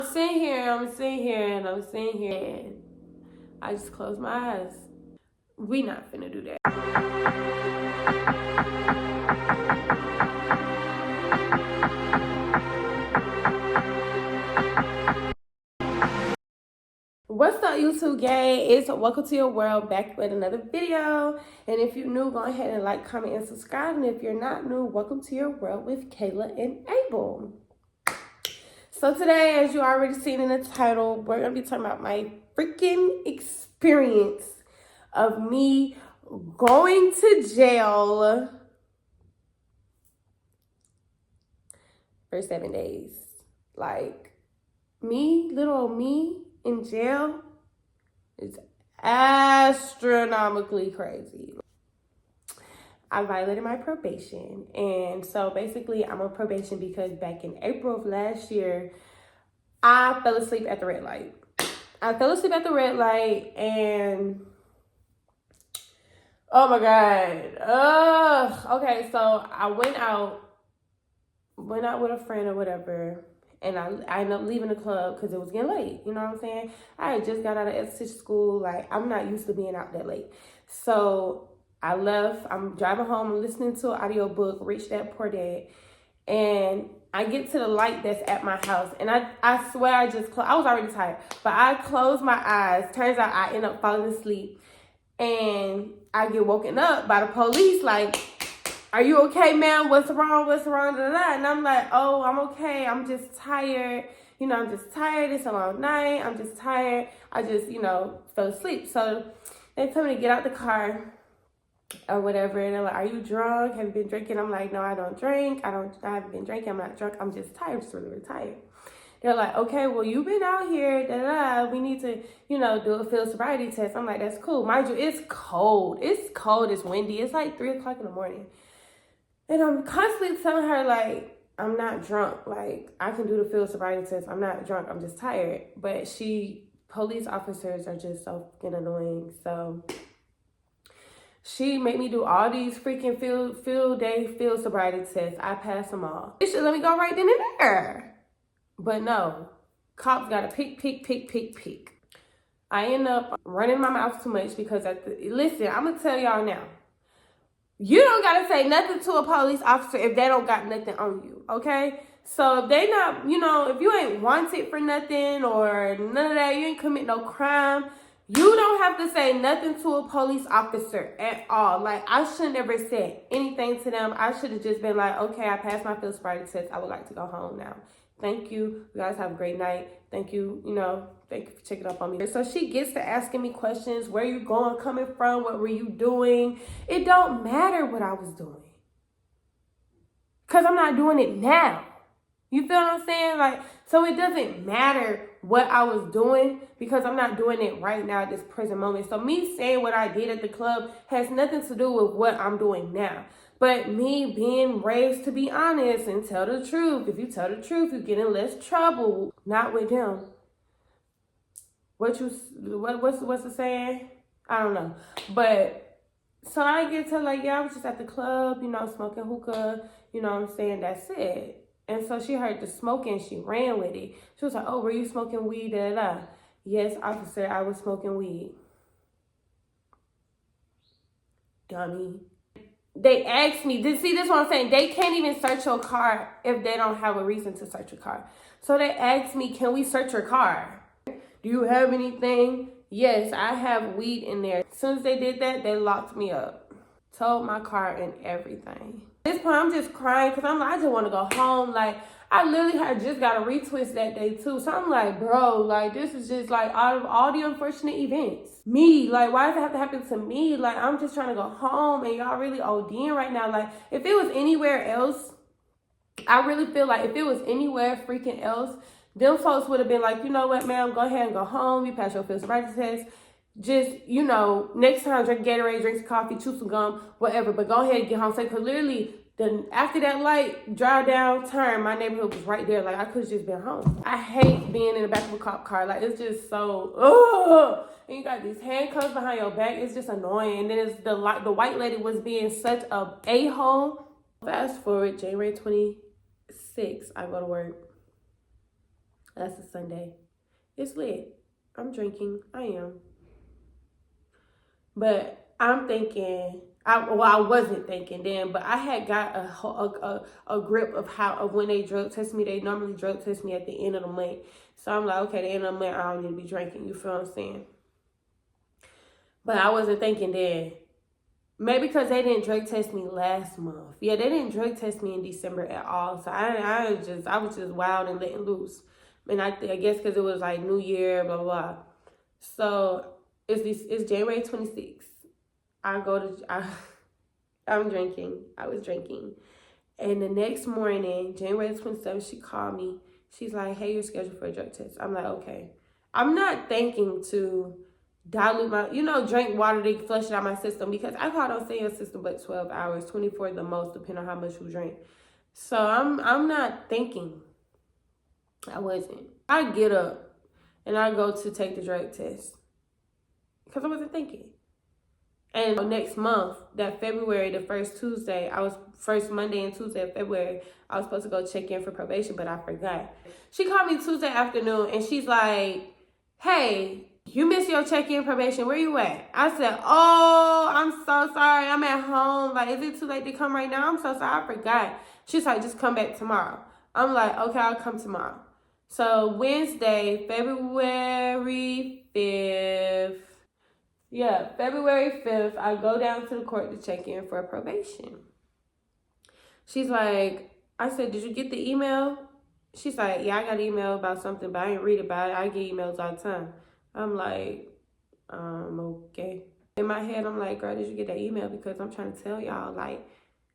I'm sitting here, and I just close my eyes. We not finna do that. What's up, YouTube gang? It's Welcome to Your World, back with another video. And if you're new, go ahead and like, comment, and subscribe. And if you're not new, welcome to your world with Kayla and Abel. So today, as you already seen in the title, we're gonna be talking about my freaking experience of me going to jail for 7 days. Like, little old me in jail is astronomically crazy. I violated my probation. And so basically I'm on probation because back in April of last year, I fell asleep at the red light. And oh my God. Okay, so I went out with a friend or whatever. And I ended up leaving the club because it was getting late. You know what I'm saying? I had just got out of esthetician school. Like, I'm not used to being out that late. So I left. I'm driving home. I'm listening to an audiobook, Rich Dad Poor Dad. And I get to the light that's at my house. And I swear I was already tired. But I closed my eyes. Turns out I end up falling asleep. And I get woken up by the police like, "Are you okay, ma'am? What's wrong? And I'm like, "Oh, I'm okay. I'm just tired. I'm just tired. It's a long night. I'm just tired. I just, fell asleep." So they told me to get out the car or whatever. And they're like, "Are you drunk? Have you been drinking?" I'm like, "No, I don't drink. I haven't been drinking. I'm not drunk. I'm just tired. I'm just really, really tired." They're like, "Okay, well, you've been out here. We need to, do a field sobriety test." I'm like, "That's cool." Mind you, it's cold. It's windy. It's like 3:00 in the morning. And I'm constantly telling her, like, I'm not drunk. Like, I can do the field sobriety test. I'm not drunk. I'm just tired. But police officers are just so fucking annoying. So she made me do all these freaking field sobriety tests. I passed them all. They should let me go right then and there. But no, cops got to pick. I end up running my mouth too much because listen, I'm going to tell y'all now. You don't got to say nothing to a police officer if they don't got nothing on you, okay? So if they not, if you ain't wanted for nothing or none of that, you ain't commit no crime, you don't have to say nothing to a police officer at all. Like, I shouldn't ever said anything to them. I should have just been like, "Okay, I passed my field sobriety test. I would like to go home now. Thank you. You guys have a great night. Thank you, thank you for checking up on me." So she gets to asking me questions. Where you going, coming from? What were you doing? It don't matter what I was doing. Because I'm not doing it now. You feel what I'm saying? Like, so it doesn't matter what I was doing because I'm not doing it right now at this present moment. So me saying what I did at the club has nothing to do with what I'm doing now. But me being raised to be honest and tell the truth. If you tell the truth, you get in less trouble. Not with them. What's the saying? I don't know. But so I get to like, yeah, I was just at the club, smoking hookah, what I'm saying? That's it. And so she heard the smoking, she ran with it. She was like, "Oh, were you smoking weed? Da, da, da." "Yes, officer, I was smoking weed." Dummy. They asked me, see, this is what I'm saying. They can't even search your car if they don't have a reason to search your car. So they asked me, "Can we search your car? Do you have anything?" "Yes, I have weed in there." As soon as they did that, they locked me up. Towed my car and everything. At this point, I'm just crying because I just want to go home. Like, I literally had just got a retwist that day too. So I'm like, bro, like, this is just like out of all the unfortunate events. Me, like, why does it have to happen to me? Like, I'm just trying to go home and y'all really ODing right now. Like, if it was anywhere else, I really feel like if it was anywhere freaking else, them folks would have been like, "You know what, ma'am, go ahead and go home. You passed your field sobriety test. Just, next time drink Gatorade, drink some coffee, chew some gum, whatever. But go ahead and get home safe." Because literally, after that light, drive down, turn, my neighborhood was right there. Like, I could have just been home. I hate being in the back of a cop car. Like, it's just so, ugh. And you got these handcuffs behind your back. It's just annoying. And then it's the white lady was being such a a-hole. Fast forward, January 26th, I go to work. That's a Sunday. It's lit. I'm drinking. I am. But I'm thinking, I wasn't thinking then, but I had got a grip of when they drug test me. They normally drug test me at the end of the month. So I'm like, okay, the end of the month, I don't need to be drinking. You feel what I'm saying? But I wasn't thinking then. Maybe because they didn't drug test me last month. Yeah, they didn't drug test me in December at all. So I was just wild and letting loose. And I guess because it was like New Year, blah, blah, blah. So it's January 26th. I'm drinking. I was drinking. And the next morning, January 27th, she called me. She's like, hey, you're scheduled for a drug test. I'm like, okay. I'm not thinking to dilute my, drink water to flush it out my system, because alcohol don't stay in your system but 12 hours, 24 the most, depending on how much you drink. So I'm not thinking. I wasn't. I get up and I go to take the drug test because I wasn't thinking. And next month, that February, the first Monday and Tuesday of February, I was supposed to go check in for probation, but I forgot. She called me Tuesday afternoon and she's like, hey, you missed your check-in probation. Where you at? I said, oh, I'm so sorry. I'm at home. Like, is it too late to come right now? I'm so sorry. I forgot. She's like, just come back tomorrow. I'm like, okay, I'll come tomorrow. So Wednesday, February 5th. Yeah, February 5th, I go down to the court to check in for probation. She's like, I said, did you get the email? She's like, yeah, I got an email about something, but I didn't read about it. I get emails all the time. I'm like, okay. In my head, I'm like, girl, did you get that email? Because I'm trying to tell y'all, like,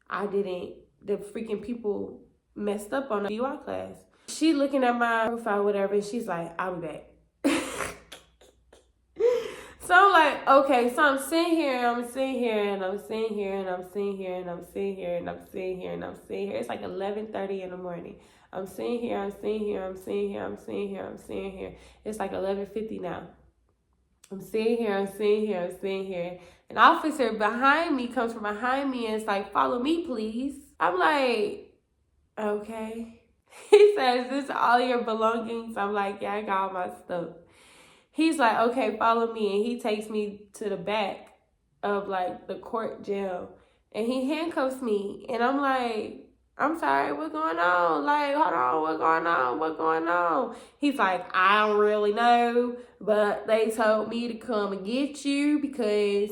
the freaking people messed up on the DUI class. She looking at my profile, whatever, and she's like, I'll be back. So I'm like, okay, so I'm sitting here, and I'm sitting here, and I'm sitting here, and I'm sitting here, and I'm sitting here, and I'm sitting here, and I'm sitting here. It's like 11:30 in the morning. I'm sitting here, I'm sitting here, I'm sitting here, I'm sitting here, I'm sitting here. It's like 11:50 now. I'm sitting here, I'm sitting here, I'm sitting here. An officer behind me comes from behind me and it's like, follow me, please. I'm like, okay. He says, is this all your belongings? I'm like, yeah, I got all my stuff. He's like, okay, follow me. And he takes me to the back of like the court jail. And he handcuffs me. And I'm like, I'm sorry, what's going on? Like, hold on, what's going on? What's going on? He's like, I don't really know, but they told me to come and get you because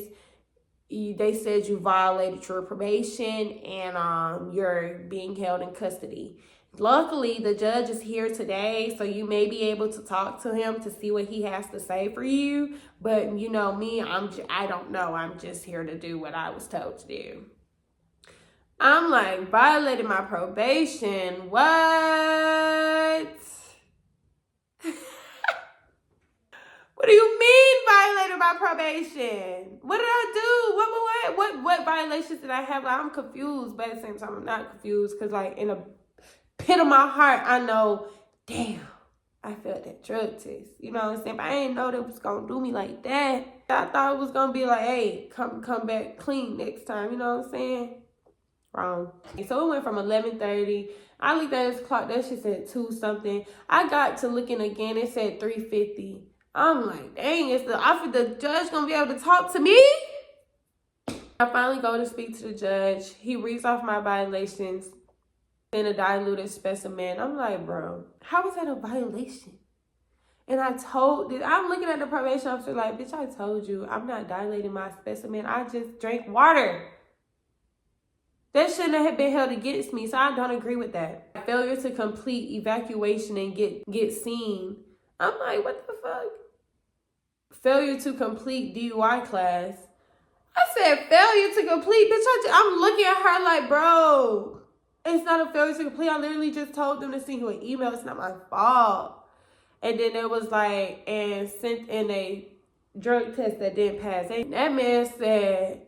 they said you violated your probation and you're being held in custody. Luckily, the judge is here today, so you may be able to talk to him to see what he has to say for you. But you know me, I don't know. I'm just here to do what I was told to do. I'm like, violated my probation. What? What do you mean violated my probation? What did I do? What violations did I have? Like, I'm confused, but at the same time, I'm not confused because, like, in the pit of my heart, I know, damn, I failed that drug test. You know what I'm saying? But I didn't know that was gonna do me like that. I thought it was gonna be like, hey, come back clean next time. You know what I'm saying? Wrong. So it went from 11:30. I looked at his clock. That shit said 2 something. I got to looking again. It said 3:50. I'm like, dang, is the judge gonna be able to talk to me? I finally go to speak to the judge. He reads off my violations in a diluted specimen. I'm like, bro, how is that a violation? And I'm looking at the probation officer like, bitch, I told you I'm not dilating my specimen. I just drank water. That shouldn't have been held against me, so I don't agree with that. Failure to complete evacuation and get seen. I'm like, what the fuck? Failure to complete DUI class. I said failure to complete. Bitch, I'm looking at her like, bro, it's not a failure to complete. I literally just told them to send you an email. It's not my fault. And then it was like, and sent in a drug test that didn't pass. And that man said,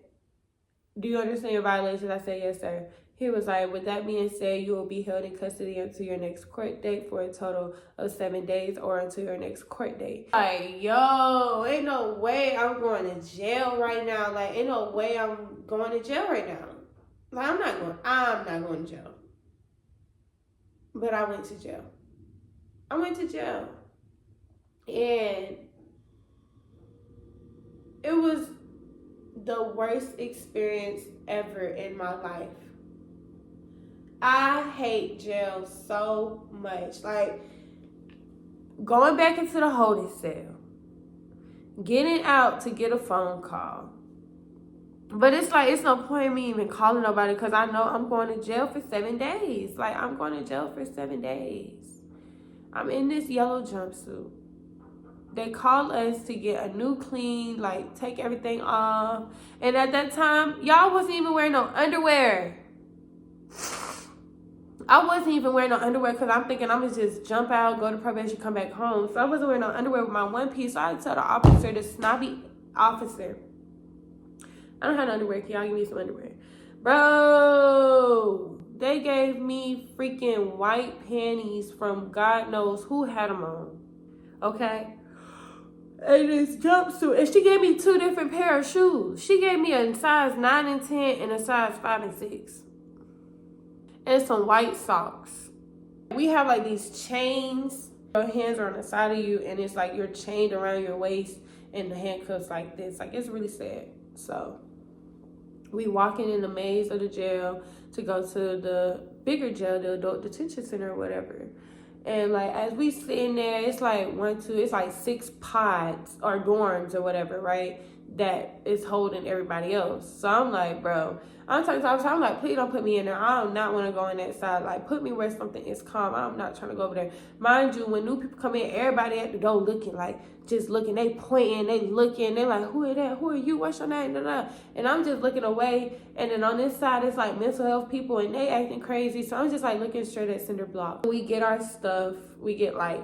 do you understand your violations? I said, yes, sir. He was like, with that being said, you will be held in custody until your next court date for a total of 7 days or until your next court date. Like, yo, ain't no way I'm going to jail right now. Like, ain't no way I'm going to jail right now. Like, I'm not going to jail. But I went to jail. I went to jail. And it was the worst experience ever in my life. I hate jail so much. Like, going back into the holding cell, getting out to get a phone call. But it's like, it's no point in me even calling nobody because I know I'm going to jail for 7 days. Like, I'm going to jail for 7 days. I'm in this yellow jumpsuit. They call us to get a new clean, like, take everything off. And at that time, y'all wasn't even wearing no underwear. I wasn't even wearing no underwear because I'm thinking I'm going to just jump out, go to probation, come back home. So I wasn't wearing no underwear with my one piece. So I tell the officer, the snobby officer, I don't have no underwear. Can y'all give me some underwear? Bro, they gave me freaking white panties from God knows who had them on. Okay? And this jumpsuit. And she gave me 2 different pair of shoes. She gave me a size 9 and 10 and a size 5 and 6. And some white socks. We have like these chains. Your hands are on the side of you and it's like you're chained around your waist and the handcuffs like this. Like, it's really sad. So we walking in the maze of the jail to go to the bigger jail, the adult detention center or whatever. And like, as we sitting there, it's like it's like 6 pods or dorms or whatever, right? That is holding everybody else. So I'm like, bro, I'm like, please don't put me in there. I do not want to go in that side. Like, put me where something is calm. I'm not trying to go over there. Mind you, when new people come in, everybody at the door looking, like, just looking. They pointing, they looking. They're like, who is that? Who are you? What's your name? And I'm just looking away. And then on this side, it's like mental health people, and they acting crazy. So I'm just like looking straight at cinder block. We get our stuff. We get like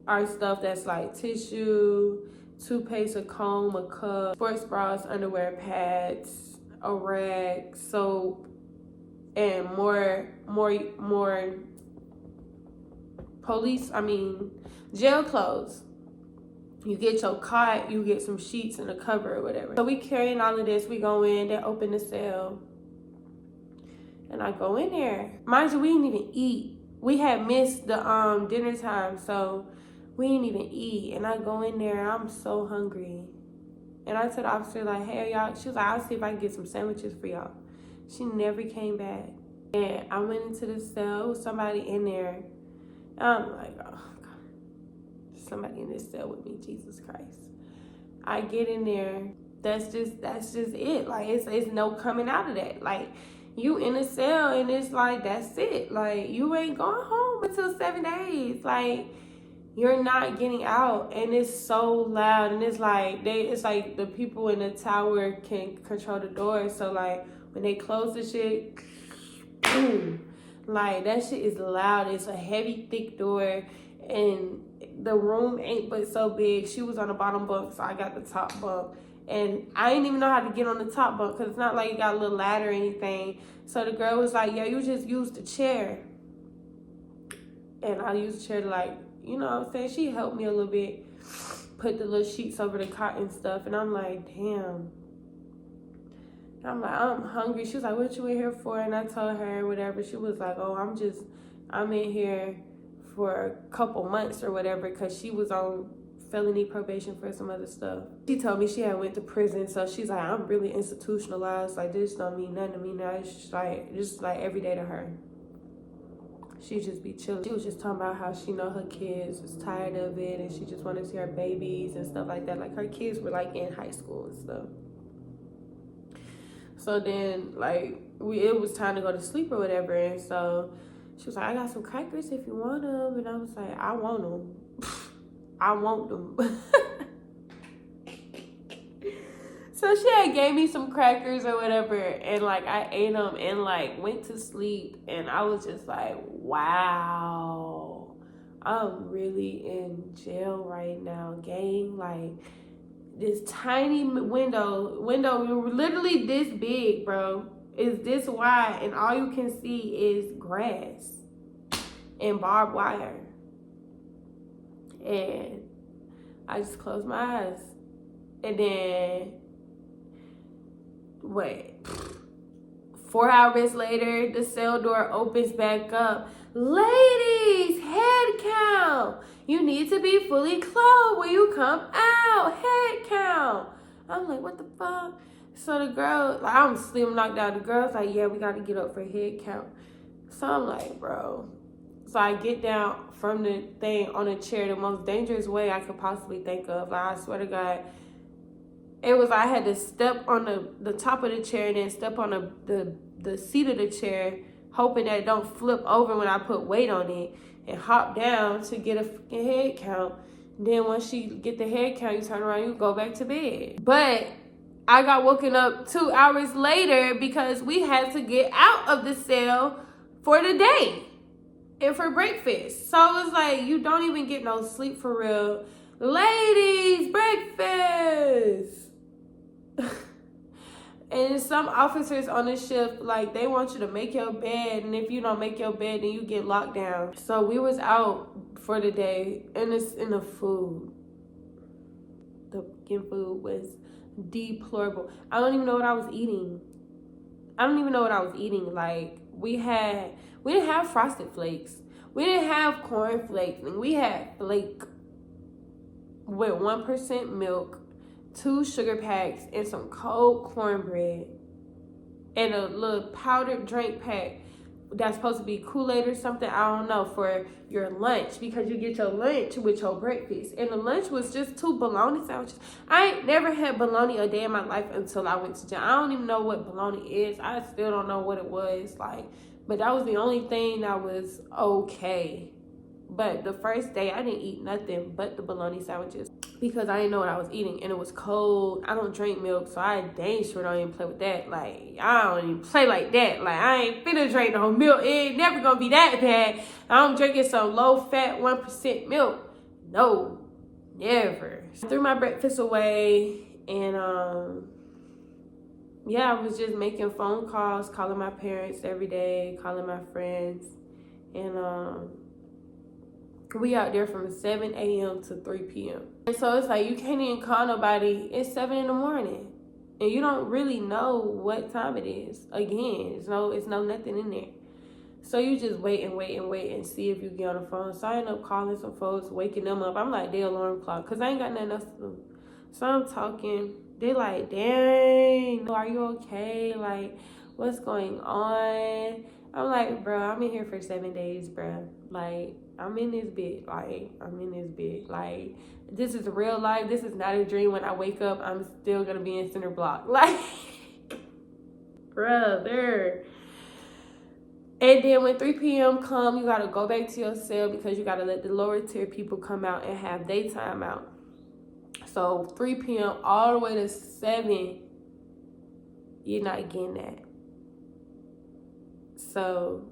our stuff that's like tissue, toothpaste, a comb, a cup, sports bras, underwear, pads, a rag, soap, and more jail clothes. You get your cot, you get some sheets and a cover or whatever. So we carrying all of this. We go in, they open the cell, and I go in there. Mind you, we didn't even eat. We had missed the dinner time, so we didn't even eat. And I go in there, I'm so hungry. And I told the officer, like, hey, y'all. She was like, I'll see if I can get some sandwiches for y'all. She never came back. And I went into the cell with somebody in there. I'm like, oh, God. Somebody in this cell with me, Jesus Christ. I get in there. That's just it. Like, it's no coming out of that. Like, you in a cell and it's like, that's it. Like, you ain't going home until 7 days. Like, you're not getting out, and it's so loud, and it's like the people in the tower can control the doors. So like when they close the shit, boom, like that shit is loud. It's a heavy, thick door, and the room ain't but so big. She was on the bottom bunk, so I got the top bunk, and I didn't even know how to get on the top bunk because it's not like you got a little ladder or anything. So the girl was like, "Yeah, you just use the chair," and I used the chair to, like, you know what I'm saying? She helped me a little bit, put the little sheets over the cot and stuff. And I'm like, damn. I'm like, I'm hungry. She was like, what you in here for? And I told her whatever. She was like, oh, I'm in here for a couple months or whatever, because she was on felony probation for some other stuff. She told me she had went to prison. So she's like, I'm really institutionalized. Like, this don't mean nothing to me now. It's just like every day to her. She just be chilling. She was just talking about how she know her kids was tired of it and she just wanted to see her babies and stuff like that. Like, her kids were like in high school and stuff. So then, like, it was time to go to sleep or whatever. And so she was like, I got some crackers if you want them. And I was like, I want them. I want them. So she had gave me some crackers or whatever, and like I ate them and like went to sleep, and I was just like, wow, I'm really in jail right now, gang. Like, this tiny window literally this big, bro, is this wide, and all you can see is grass and barbed wire. And I just closed my eyes, and then 4 hours later, the cell door opens back up. Lady, ladies, head count. You need to be fully clothed when you come out. Head count. I'm like, what the fuck? So the girl, like, I'm asleep, knocked out. The girl's like, yeah, we got to get up for head count. So I'm like, bro. So I get down from the thing on a chair, the most dangerous way I could possibly think of. Like, I swear to God, it was, I had to step on the top of the chair and then step on the seat of the chair, hoping that it don't flip over when I put weight on it, and hop down to get a fucking head count. Then once you get the head count, you turn around, you go back to bed. But I got woken up 2 hours later because we had to get out of the cell for the day and for breakfast. So it's like, you don't even get no sleep for real. Ladies, breakfast. And some officers on the shift, like, they want you to make your bed, and if you don't make your bed, then you get locked down. So we was out for the day, and it's in the food. The fucking food was deplorable. I don't even know what I was eating. Like, we didn't have Frosted Flakes. We didn't have corn flakes. And we had flake with 1% milk, 2 sugar packs, and some cold cornbread, and a little powdered drink pack that's supposed to be Kool-Aid or something, I don't know, for your lunch, because you get your lunch with your breakfast. And the lunch was just 2 bologna sandwiches. I ain't never had bologna a day in my life until I went to gym. I don't even know what bologna is. I still don't know what it was like, but that was the only thing that was okay. But the first day, I didn't eat nothing but the bologna sandwiches because I didn't know what I was eating, and it was cold. I don't drink milk, so I dang sure don't even play with that. Like, I don't even play like that. Like, I ain't finna drink no milk. It ain't never gonna be that bad. I'm drinking some low-fat 1% milk. No, never. I threw my breakfast away, and yeah, I was just making phone calls, calling my parents every day, calling my friends, and we out there from 7 a.m. to 3 p.m. And so it's like, you can't even call nobody. It's 7 in the morning. And you don't really know what time it is. Again, it's no nothing in there. So you just wait and see if you get on the phone. So I end up calling some folks, waking them up. I'm like their alarm clock, because I ain't got nothing else to do. So I'm talking. They like, dang, are you okay? Like, what's going on? I'm like, bro, I'm in here for 7 days, bro. Like, I'm in this bit. Like, this is real life. This is not a dream. When I wake up, I'm still going to be in Center Block. Like, brother. And then when 3 p.m. come, you got to go back to your cell because you got to let the lower tier people come out and have daytime out. So 3 p.m. all the way to 7, you're not getting that. So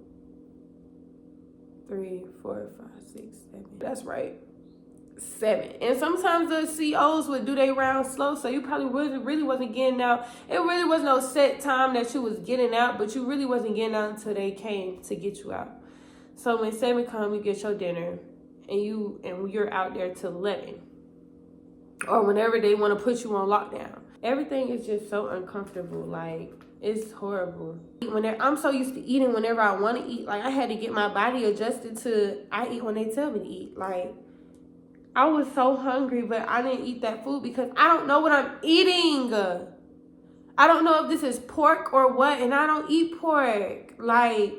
3, 4, 5, 6, 7. That's right. 7. And sometimes the COs would do their round slow, so you probably really wasn't getting out. It really was no set time that you was getting out, but you really wasn't getting out until they came to get you out. So when 7 come, you get your dinner, and you're out there till 11. Or whenever they want to put you on lockdown. Everything is just so uncomfortable. Like, it's horrible. I'm so used to eating whenever I want to eat. Like, I had to get my body adjusted to I eat when they tell me to eat. Like, I was so hungry, but I didn't eat that food because I don't know what I'm eating. I don't know if this is pork or what, and I don't eat pork. Like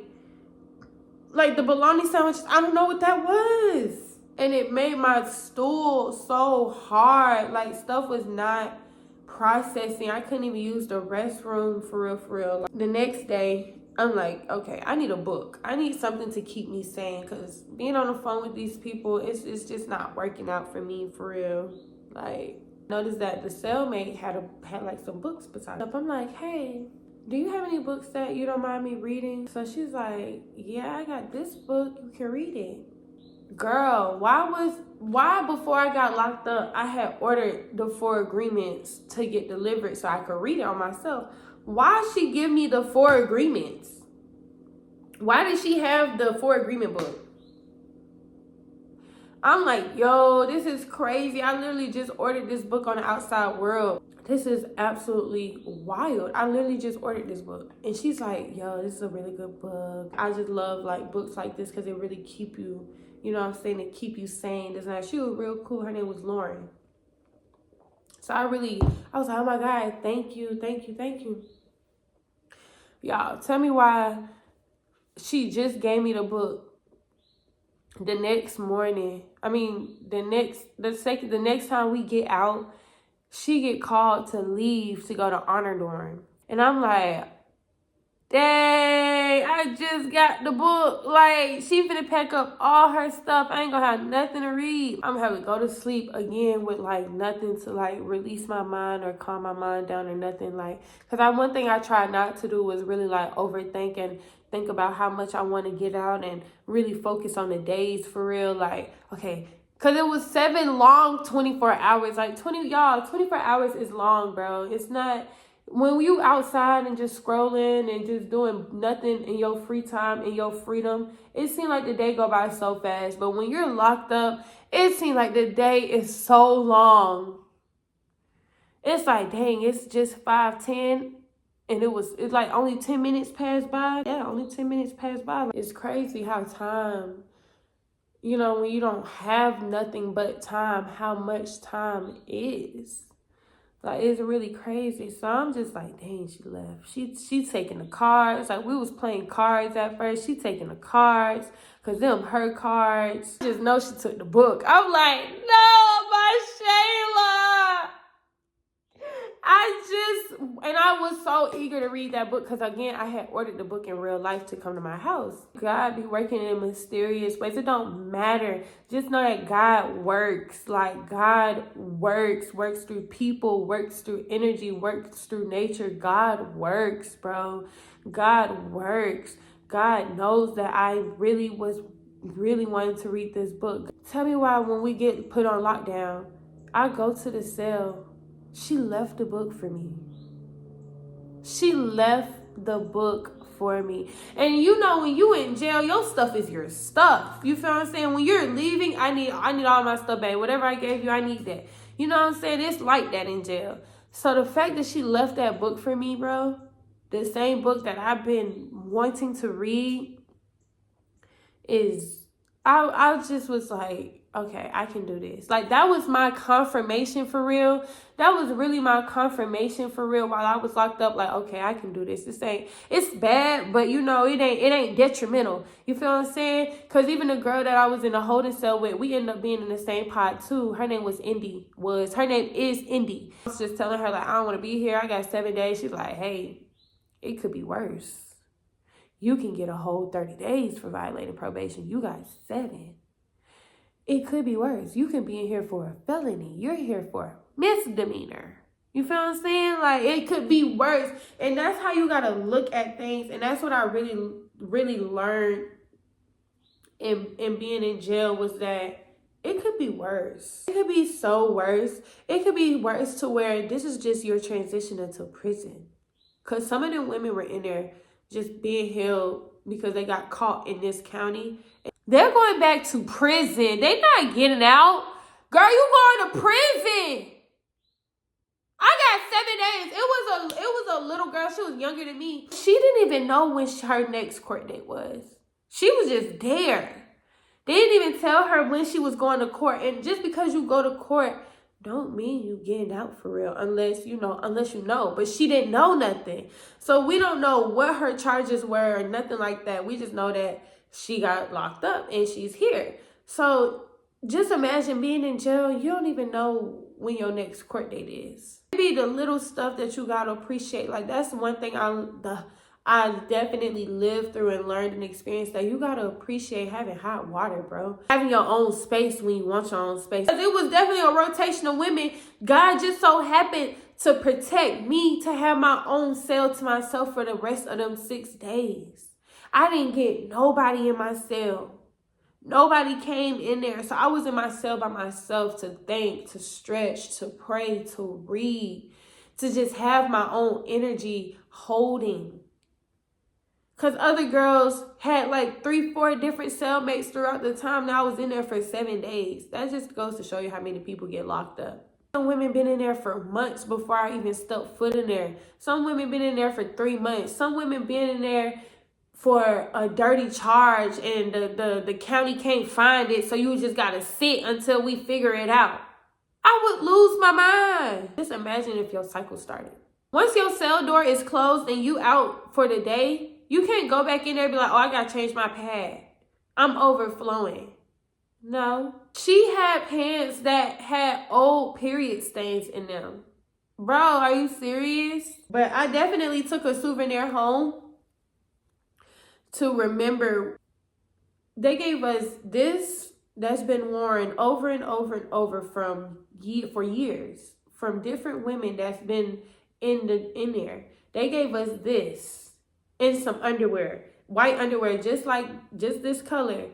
the bologna sandwiches, I don't know what that was. And it made my stool so hard. Like, stuff was not processing. I couldn't even use the restroom for real. Like, the next day, I'm like, okay, I need a book. I need something to keep me sane, because being on the phone with these people, it's just not working out for me for real. Like, noticed that the cellmate had like some books beside her. I'm like, hey, do you have any books that you don't mind me reading? So she's like, yeah, I got this book. You can read it. Girl, why before I got locked up, I had ordered the 4 agreements to get delivered so I could read it on myself? Why she give me the 4 agreements? Why did she have the 4 agreement book? I'm like, yo, this is crazy. I literally just ordered this book on the outside world. This is absolutely wild. I literally just ordered this book. And she's like, yo, this is a really good book. I just love like books like this because they really keep you, you know what I'm saying, to keep you sane. She was real cool. Her name was Lauren. So I was like, oh my God, thank you, thank you, thank you. Y'all, tell me why she just gave me the book. The next morning, the next time we get out, she get called to leave to go to honor dorm. And I'm like, dang, I just got the book. Like, she finna pack up all her stuff. I ain't gonna have nothing to read. I'm gonna have to go to sleep again with like nothing to like release my mind or calm my mind down or nothing. Like, cause one thing I tried not to do was really like overthink and think about how much I want to get out and really focus on the days for real. Like, okay, cause it was 7 long 24 hours. Like 24 hours is long, bro. It's not. When you outside and just scrolling and just doing nothing in your free time and your freedom, it seems like the day go by so fast. But when you're locked up, it seems like the day is so long. It's like, dang, it's just 5:10, and it's like only 10 minutes passed by. Yeah, only 10 minutes passed by. It's crazy how time, you know, when you don't have nothing but time, how much time is. Like, it's really crazy. So I'm just like, dang, she left. She taking the cards. Like, we was playing cards at first. She taking the cards because them her cards. Just know she took the book. I'm like, no, my Shayla. I was so eager to read that book because, again, I had ordered the book in real life to come to my house. God be working in mysterious ways. It don't matter. Just know that God works. Like, God works through people, works through energy, works through nature. God works, bro. God works. God knows that I really wanted to read this book. Tell me why when we get put on lockdown, I go to the cell. She left the book for me. She left the book for me. And you know, when you in jail, your stuff is your stuff. You feel what I'm saying? When you're leaving, I need all my stuff back. Whatever I gave you, I need that. You know what I'm saying? It's like that in jail. So the fact that she left that book for me, bro, the same book that I've been wanting to read, is, I just was like, okay, I can do this. Like, that was my confirmation for real. That was really my confirmation for real while I was locked up. Like, okay, I can do this. It's bad, but you know, it ain't detrimental. You feel what I'm saying? Because even the girl that I was in a holding cell with, we ended up being in the same pod too. Her name is Indy. I was just telling her, like, I don't want to be here. I got 7 days. She's like, hey, it could be worse. You can get a whole 30 days for violating probation. You got 7. It could be worse. You can be in here for a felony. You're here for a misdemeanor. You feel what I'm saying? Like, it could be worse. And that's how you got to look at things. And that's what I really, really learned in being in jail, was that it could be worse. It could be so worse. It could be worse to where this is just your transition into prison. Because some of them women were in there just being held because they got caught in this county. They're going back to prison. They not getting out. Girl, you going to prison. I got 7 days. It was a little girl. She was younger than me. She didn't even know when her next court date was. She was just there. They didn't even tell her when she was going to court. And just because you go to court don't mean you getting out for real unless you know. But she didn't know nothing. So we don't know what her charges were or nothing like that. We just know that she got locked up and she's here. So just imagine being in jail. You don't even know when your next court date is. Maybe the little stuff that you got to appreciate. Like, that's one thing I definitely lived through and learned and experienced, that you got to appreciate having hot water, bro. Having your own space when you want your own space. Because it was definitely a rotation of women. God just so happened to protect me to have my own cell to myself for the rest of them 6 days. I didn't get nobody in my cell. Nobody came in there. So I was in my cell by myself to think, to stretch, to pray, to read, to just have my own energy holding. Because other girls had like 3-4 different cellmates throughout the time that I was in there for 7 days. That just goes to show you how many people get locked up. Some women been in there for months before I even stepped foot in there. Some women been in there for 3 months. Some women been in there for a dirty charge and the county can't find it, so you just gotta sit until we figure it out. I would lose my mind. Just imagine if your cycle started. Once your cell door is closed and you out for the day, you can't go back in there and be like, oh, I gotta change my pad. I'm overflowing. No. She had pants that had old period stains in them. Bro, are you serious? But I definitely took a souvenir home to remember. They gave us this that's been worn over and over and over for years from different women that's been in there. They gave us this and some underwear, white underwear, just this color.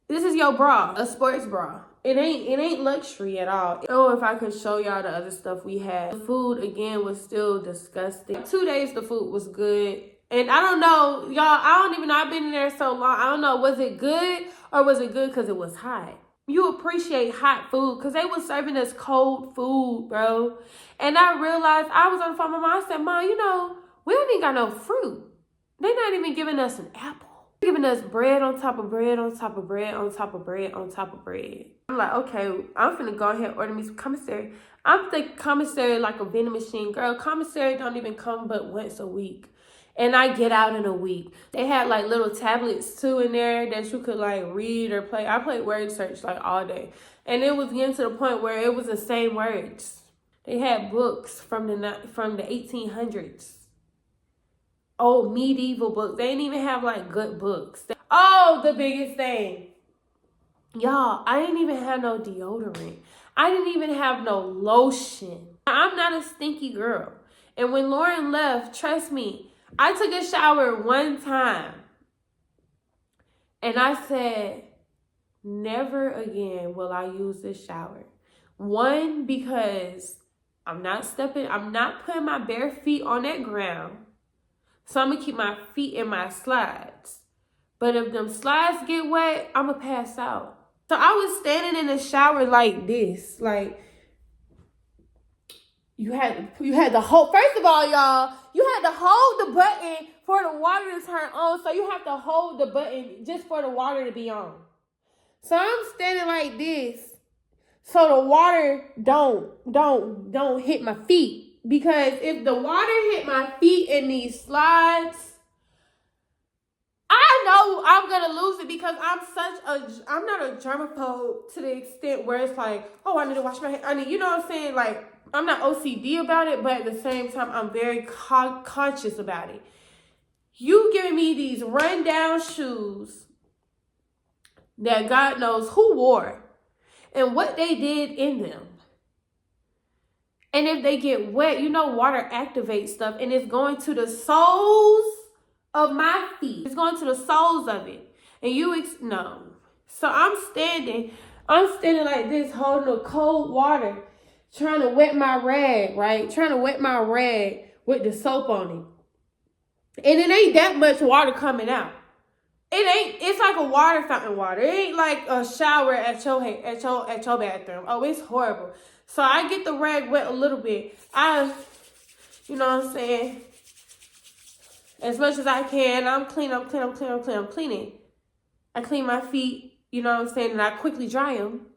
This is your bra, a sports bra. It ain't luxury at all. Oh, if I could show y'all the other stuff we had. The food again was still disgusting. 2 days the food was good. And I don't know, y'all, I don't even know, I've been in there so long. I don't know, was it good or was it good because it was hot? You appreciate hot food because they was serving us cold food, bro. And I realized, I was on the phone with my mom. I said, Mom, you know, we don't even got no fruit. They're not even giving us an apple. They're giving us bread on top of bread on top of bread on top of bread on top of bread. I'm like, okay, I'm finna go ahead and order me some commissary. I'm thinking commissary like a vending machine. Girl, commissary don't even come but once a week. And I get out in a week. They had like little tablets too in there that you could like read or play. I played word search like all day. And it was getting to the point where it was the same words. They had books from the 1800s. Old medieval books. They didn't even have like good books. Oh, the biggest thing. Y'all, I didn't even have no deodorant. I didn't even have no lotion. I'm not a stinky girl. And when Lauren left, trust me, I took a shower one time and I said, never again will I use this shower. One, because I'm not putting my bare feet on that ground. So I'm gonna keep my feet in my slides. But if them slides get wet, I'm gonna pass out. So I was standing in the shower like this, like, you had to hold, first of all, y'all, you had to hold the button for the water to turn on. So you have to hold the button just for the water to be on. So I'm standing like this so the water don't hit my feet. Because if the water hit my feet in these slides, I know I'm going to lose it because I'm not a germaphobe to the extent where it's like, oh, I need to wash my hands. I mean, you know what I'm saying? Like, I'm not OCD about it, but at the same time, I'm very conscious about it. You giving me these rundown shoes that God knows who wore and what they did in them. And if they get wet, you know water activates stuff and it's going to the soles of my feet. It's going to the soles of it. And no. So I'm standing like this, holding the cold water, trying to wet my rag, right? Trying to wet my rag with the soap on it. And it ain't that much water coming out. It's like a water fountain water. It ain't like a shower at your bathroom. Oh, it's horrible. So I get the rag wet a little bit. You know what I'm saying? As much as I can, I'm cleaning. I clean my feet, you know what I'm saying? And I quickly dry them.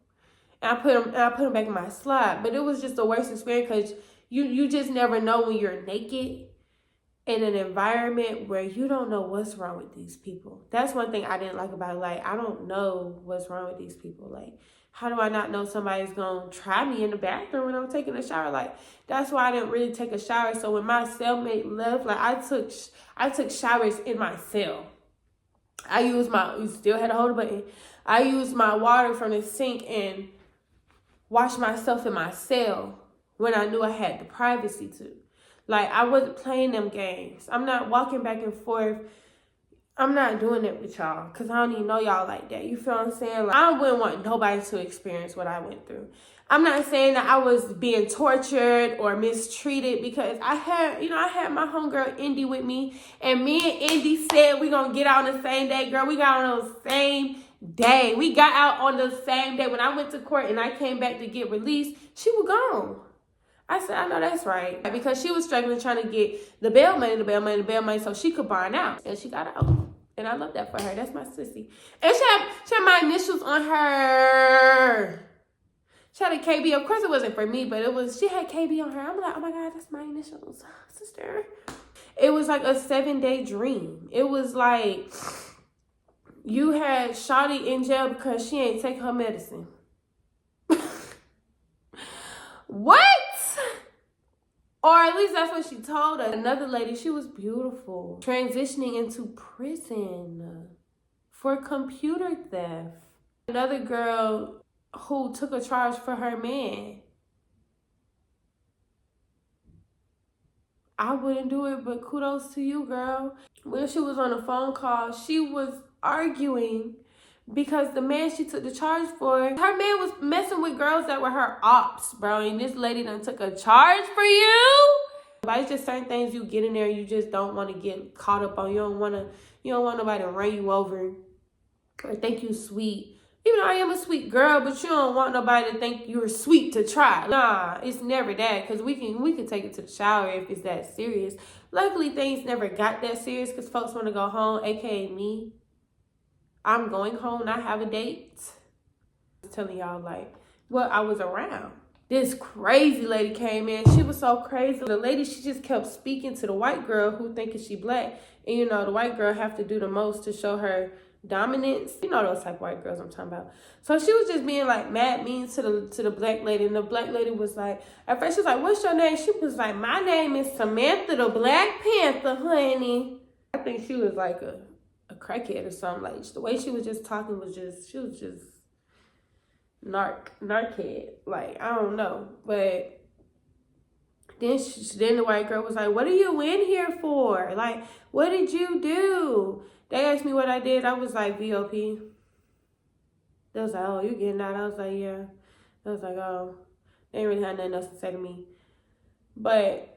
And I put them back in my slide. But it was just the worst experience because you just never know when you're naked in an environment where you don't know what's wrong with these people. That's one thing I didn't like about it. Like, I don't know what's wrong with these people. Like, how do I not know somebody's going to try me in the bathroom when I'm taking a shower? Like, that's why I didn't really take a shower. So when my cellmate left, like, I took showers in my cell. You still had to hold the button. I used my water from the sink and washed myself in my cell when I knew I had the privacy to. Like, I wasn't playing them games. I'm not walking back and forth. I'm not doing it with y'all because I don't even know y'all like that. You feel what I'm saying? Like, I wouldn't want nobody to experience what I went through. I'm not saying that I was being tortured or mistreated because I had my homegirl Indy with me, and me and Indy said we gonna get out on the same day. Girl, we got on the same day. We got out on the same day. When I went to court and I came back to get released, she was gone. I said, I know that's right. Because she was struggling trying to get the bail money so she could bond out. And she got out. And I love that for her. That's my sissy. And she had my initials on her. She had a KB. Of course it wasn't for me, but she had KB on her. I'm like, oh my God, that's my initials, sister. It was like a 7-day dream. It was like you had Shawty in jail because she ain't take her medicine. What? Or at least that's what she told us. Another lady, she was beautiful, transitioning into prison for computer theft. Another girl who took a charge for her man. I wouldn't do it, but kudos to you, girl. When she was on a phone call, she was arguing because the man she took the charge for, her man was messing with girls that were her ops, bro. And this lady done took a charge for you. But it's just certain things you get in there, you just don't want to get caught up on. You don't want nobody to run you over or think you sweet. Even though I am a sweet girl, but you don't want nobody to think you're sweet to try. Nah, it's never that, because we can take it to the shower if it's that serious. Luckily, things never got that serious because folks want to go home, aka me. I'm going home, I have a date. I was telling y'all, like, well, I was around. This crazy lady came in. She was so crazy. The lady, she just kept speaking to the white girl who thinking she black. And, you know, the white girl have to do the most to show her dominance. You know those type of white girls I'm talking about. So she was just being like mad mean to the black lady. And the black lady was like, at first she was like, what's your name? She was like, my name is Samantha the Black Panther, honey. I think she was like a crackhead or something. Like, the way she was just talking was just, she was just narkhead. Like, I don't know. But then the white girl was like, what are you in here for? Like, what did you do? They asked me what I did. I was like, VOP. They was like, oh, you getting out? I was like, yeah. I was like, oh. They didn't really have nothing else to say to me. But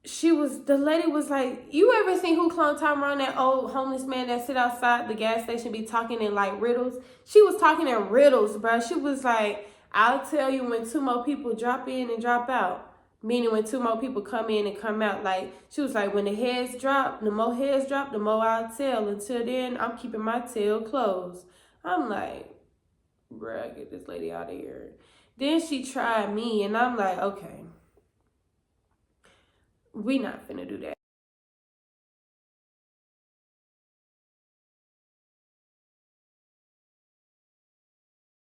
the lady was like, you ever seen Who Cloned Tyrone, that old homeless man that sit outside the gas station be talking in like riddles? She was talking in riddles, bro. She was like, I'll tell you when 2 more people drop in and drop out. Meaning when 2 more people come in and come out. Like, she was like, when the heads drop, the more heads drop, the more I'll tell. Until then, I'm keeping my tail closed. I'm like, bruh, get this lady out of here. Then she tried me, and I'm like, okay, we not finna do that.